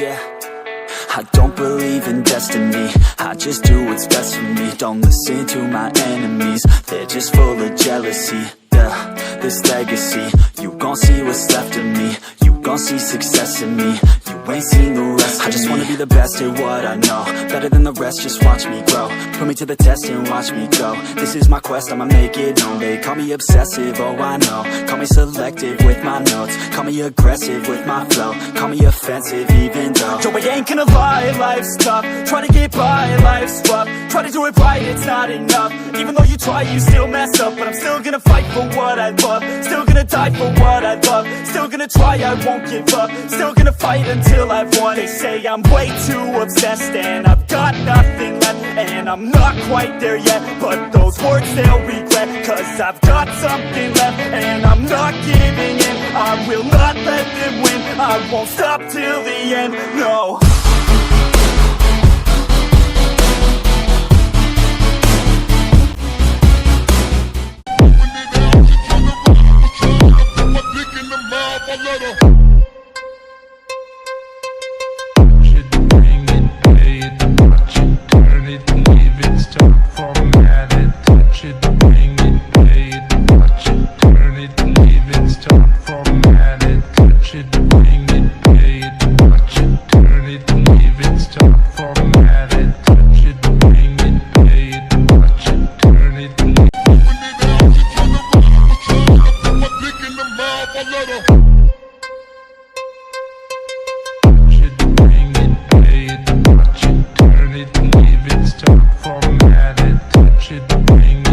yeah. I don't believe in destiny, I just do what's best for me. Don't listen to my enemies, they're just full of jealousy. Yeah, this legacy, you gon' see what's left of me. You gon' see success in me, you ain't seen the rest of me. I just wanna be the best at what I know, better than the rest, just watch me grow. Put me to the test and watch me go. This is my quest, I'ma make it known. They call me obsessive, oh I know. Call me selective with my notes, call me aggressive with my flow, call me offensive even though Joe, I ain't gonna lie, life's tough. Try to get by, life's rough. Try to do it right, it's not enough. Even though you try, you still mess up. But I'm still gonna fight for what I love, still gonna die for what I love, still gonna try, I won't give up, still gonna fight until I've won. They say I'm way too obsessed and I've got nothing left, and I'm not quite there yet, but those words they'll regret, cause I've got something left and I'm not giving in. I will not let them win, I won't stop till the end, no. Format it, touch it, bring it.